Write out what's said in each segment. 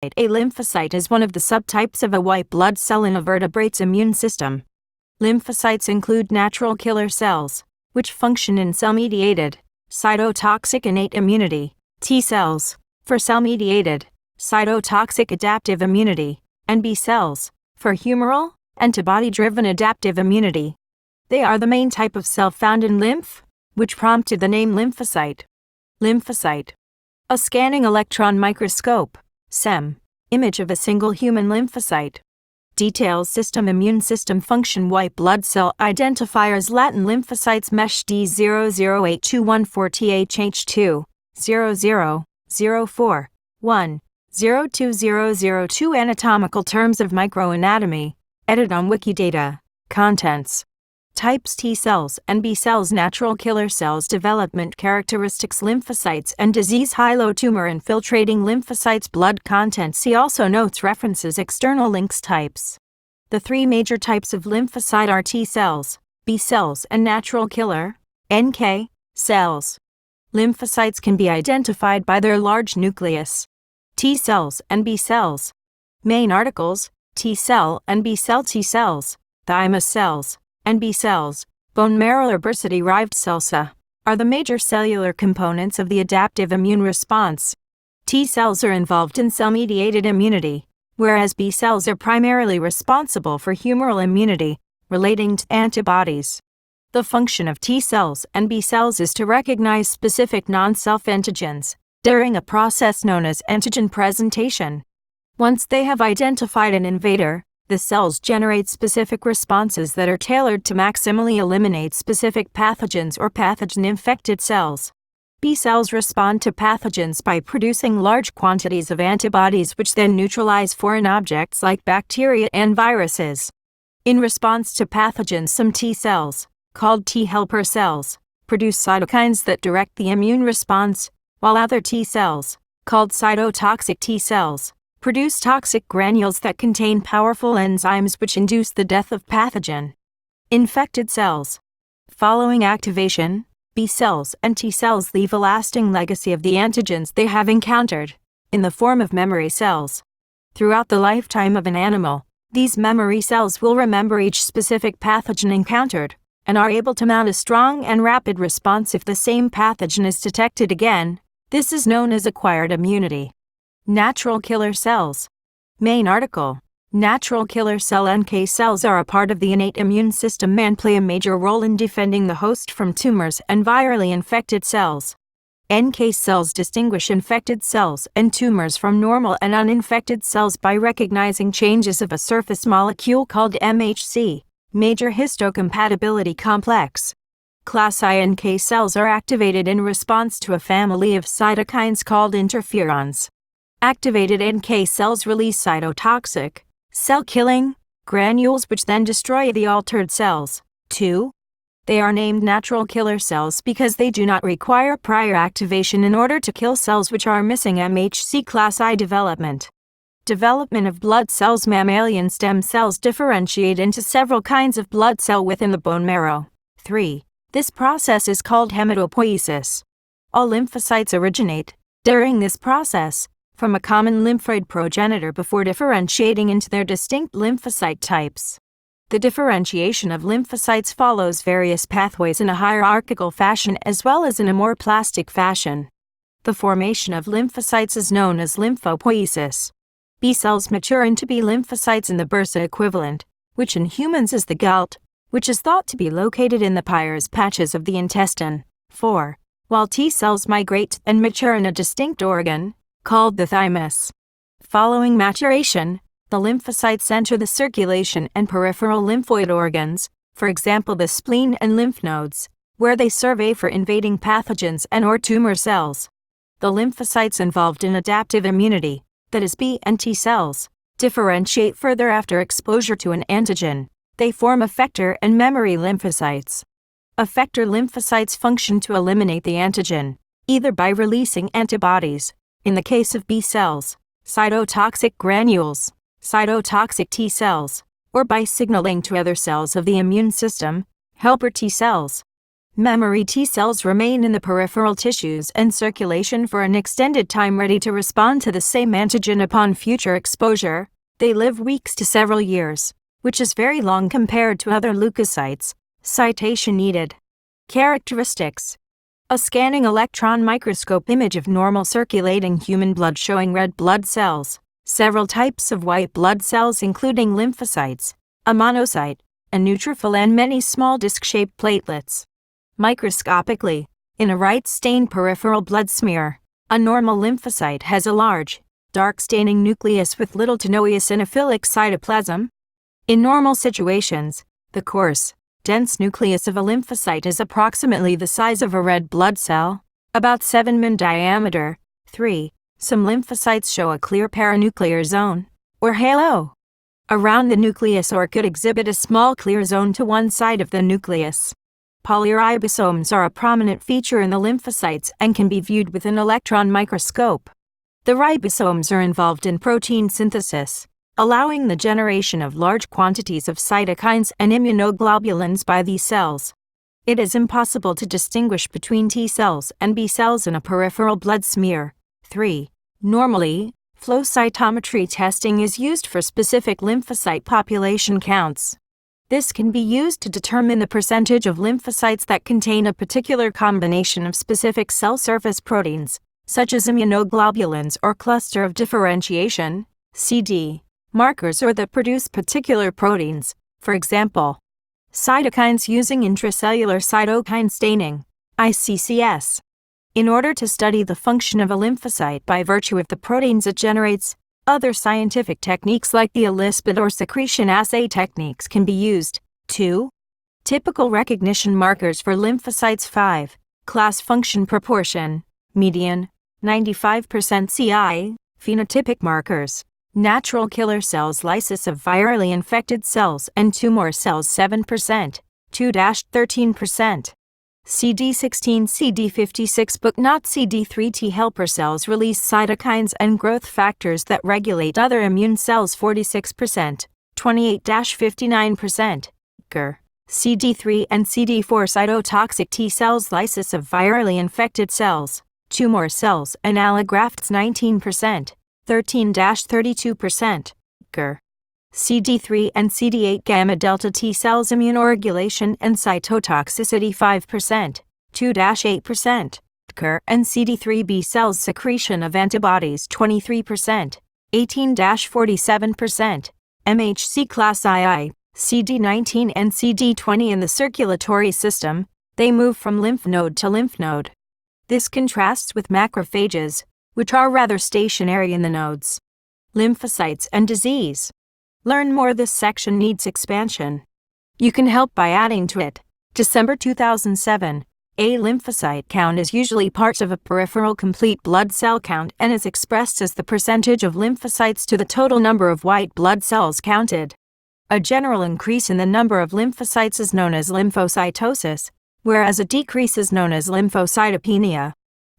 A lymphocyte is one of the subtypes of a white blood cell in a vertebrate's immune system. Lymphocytes include natural killer cells, which function in cell-mediated, cytotoxic innate immunity, T cells, for cell-mediated, cytotoxic adaptive immunity, and B cells, for humoral, antibody-driven adaptive immunity. They are the main type of cell found in lymph, which prompted the name lymphocyte. Lymphocyte. A scanning electron microscope, SEM, image of a single human lymphocyte. Details system immune system function white blood cell identifiers Latin lymphocytes mesh D008214THH2, 0004, 1, 02002 Anatomical terms of microanatomy, edit on Wikidata, contents. Types T cells and B cells natural killer cells development characteristics lymphocytes and disease high-low tumor infiltrating lymphocytes blood content see also notes references external links types. The three major types of lymphocyte are T cells, B cells and natural killer, NK, cells. Lymphocytes can be identified by their large nucleus. T cells and B cells. Main articles, T cell and B cell T cells, thymus cells, and B cells, bone marrow or bursa-derived cells, are the major cellular components of the adaptive immune response. T cells are involved in cell-mediated immunity, whereas B cells are primarily responsible for humoral immunity, relating to antibodies. The function of T cells and B cells is to recognize specific non-self antigens during a process known as antigen presentation. Once they have identified an invader, the cells generate specific responses that are tailored to maximally eliminate specific pathogens or pathogen-infected cells. B cells respond to pathogens by producing large quantities of antibodies which then neutralize foreign objects like bacteria and viruses. In response to pathogens, some T cells, called T helper cells, produce cytokines that direct the immune response, while other T cells, called cytotoxic T cells, produce toxic granules that contain powerful enzymes which induce the death of pathogen. Infected cells. Following activation, B cells and T cells leave a lasting legacy of the antigens they have encountered, in the form of memory cells. Throughout the lifetime of an animal, these memory cells will remember each specific pathogen encountered, and are able to mount a strong and rapid response if the same pathogen is detected again. This is known as acquired immunity. Natural killer cells. Main article. Natural killer cell NK cells are a part of the innate immune system and play a major role in defending the host from tumors and virally infected cells. NK cells distinguish infected cells and tumors from normal and uninfected cells by recognizing changes of a surface molecule called MHC, major histocompatibility complex. Class I NK cells are activated in response to a family of cytokines called interferons. Activated NK cells release cytotoxic, cell-killing, granules which then destroy the altered cells. 2. They are named natural killer cells because they do not require prior activation in order to kill cells which are missing MHC class I development. Development of blood cells. Mammalian stem cells differentiate into several kinds of blood cell within the bone marrow. 3. This process is called hematopoiesis. All lymphocytes originate, during this process, from a common lymphoid progenitor before differentiating into their distinct lymphocyte types. The differentiation of lymphocytes follows various pathways in a hierarchical fashion as well as in a more plastic fashion. The formation of lymphocytes is known as lymphopoiesis. B cells mature into B lymphocytes in the bursa equivalent, which in humans is the gut, which is thought to be located in the Peyer's patches of the intestine. 4. While T cells migrate and mature in a distinct organ, called the thymus. Following maturation, the lymphocytes enter the circulation and peripheral lymphoid organs, for example the spleen and lymph nodes, where they survey for invading pathogens and/or tumor cells. The lymphocytes involved in adaptive immunity, that is B and T cells, differentiate further after exposure to an antigen. They form effector and memory lymphocytes. Effector lymphocytes function to eliminate the antigen, either by releasing antibodies, in the case of B cells, cytotoxic granules, cytotoxic T cells, or by signaling to other cells of the immune system, helper T cells. Memory T cells remain in the peripheral tissues and circulation for an extended time, ready to respond to the same antigen upon future exposure. They live weeks to several years, which is very long compared to other leukocytes. Citation needed. Characteristics: a scanning electron microscope image of normal circulating human blood showing red blood cells, several types of white blood cells including lymphocytes, a monocyte, a neutrophil, and many small disc-shaped platelets. Microscopically, in a right-stained peripheral blood smear, a normal lymphocyte has a large, dark-staining nucleus with little to no eosinophilic cytoplasm. In normal situations, the coarse, dense nucleus of a lymphocyte is approximately the size of a red blood cell, about 7 mm diameter. 3. Some lymphocytes show a clear paranuclear zone, or halo, around the nucleus, or could exhibit a small clear zone to one side of the nucleus. Polyribosomes are a prominent feature in the lymphocytes and can be viewed with an electron microscope. The ribosomes are involved in protein synthesis, allowing the generation of large quantities of cytokines and immunoglobulins by these cells. It is impossible to distinguish between T cells and B cells in a peripheral blood smear. 3. Normally, flow cytometry testing is used for specific lymphocyte population counts. This can be used to determine the percentage of lymphocytes that contain a particular combination of specific cell surface proteins, such as immunoglobulins or cluster of differentiation (CD) markers, or that produce particular proteins, for example, cytokines, using intracellular cytokine staining (ICCS). In order to study the function of a lymphocyte by virtue of the proteins it generates, other scientific techniques like the ELISpid or secretion assay techniques can be used. 2. Typical recognition markers for lymphocytes. 5. Class function proportion, median, 95% CI, phenotypic markers, natural killer cells, lysis of virally infected cells and tumor cells 7%, 2-13%. CD16, CD56 but not CD3 T helper cells release cytokines and growth factors that regulate other immune cells 46%, 28-59%. CD3 and CD4 cytotoxic T cells, lysis of virally infected cells, tumor cells and allografts 19%, 13-32%. CD3 and CD8 gamma delta T cells, immunoregulation and cytotoxicity 5%, 2-8%. And CD3 B cells, secretion of antibodies 23%, 18-47%. MHC class II, CD19 and CD20 in the circulatory system, they move from lymph node to lymph node. This contrasts with macrophages, which are rather stationary in the nodes. Lymphocytes and disease. Learn more. This section needs expansion. You can help by adding to it. December 2007. A lymphocyte count is usually part of a peripheral complete blood cell count and is expressed as the percentage of lymphocytes to the total number of white blood cells counted. A general increase in the number of lymphocytes is known as lymphocytosis, whereas a decrease is known as lymphocytopenia.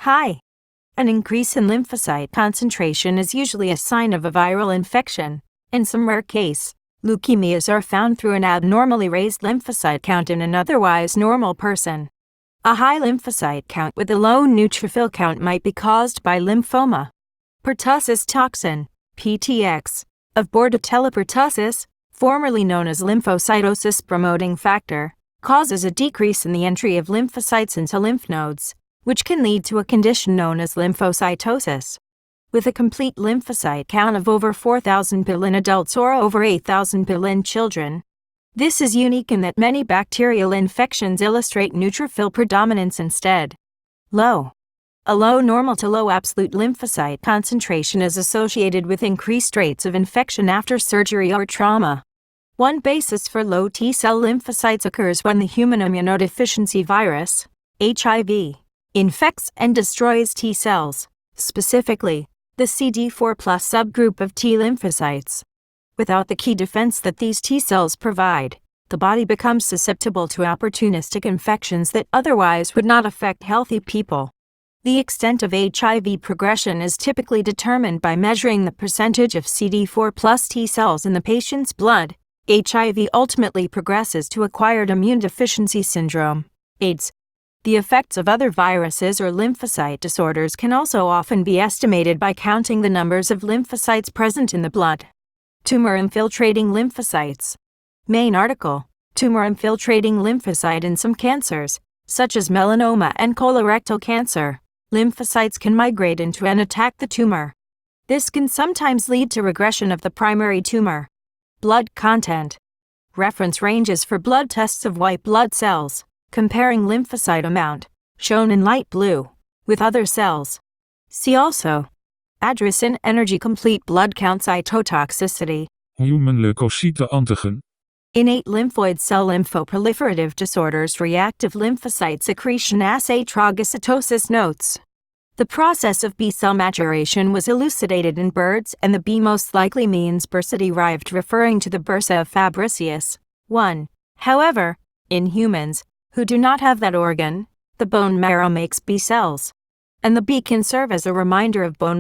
An increase in lymphocyte concentration is usually a sign of a viral infection. In some rare case, leukemias are found through an abnormally raised lymphocyte count in an otherwise normal person. A high lymphocyte count with a low neutrophil count might be caused by lymphoma. Pertussis toxin, PTX, of Bordetella pertussis, formerly known as lymphocytosis promoting factor, causes a decrease in the entry of lymphocytes into lymph nodes, which can lead to a condition known as lymphocytosis. With a complete lymphocyte count of over 4,000 PIL in adults or over 8,000 PIL in children. This is unique in that many bacterial infections illustrate neutrophil predominance instead. A low normal to low absolute lymphocyte concentration is associated with increased rates of infection after surgery or trauma. One basis for low T cell lymphocytes occurs when the human immunodeficiency virus, HIV, infects and destroys T cells, specifically the CD4+ subgroup of T lymphocytes. Without the key defense that these T cells provide, the body becomes susceptible to opportunistic infections that otherwise would not affect healthy people. The extent of HIV progression is typically determined by measuring the percentage of CD4+ T cells in the patient's blood. HIV ultimately progresses to acquired immune deficiency syndrome, AIDS, The effects of other viruses or lymphocyte disorders can also often be estimated by counting the numbers of lymphocytes present in the blood. Tumor infiltrating lymphocytes. Main article: Tumor infiltrating lymphocyte in some cancers, such as melanoma and colorectal cancer. Lymphocytes can migrate into and attack the tumor. This can sometimes lead to regression of the primary tumor. Blood content. Reference ranges for blood tests of white blood cells, comparing lymphocyte amount, shown in light blue, with other cells. See also: address in energy complete blood count cytotoxicity. Human leukocyte antigen. Innate lymphoid cell lymphoproliferative disorders reactive lymphocyte secretion assay trogocytosis notes. The process of B-cell maturation was elucidated in birds, and the B most likely means bursa-derived, referring to the bursa of Fabricius. 1. However, in humans, who do not have that organ, the bone marrow makes B cells, and the B can serve as a reminder of bone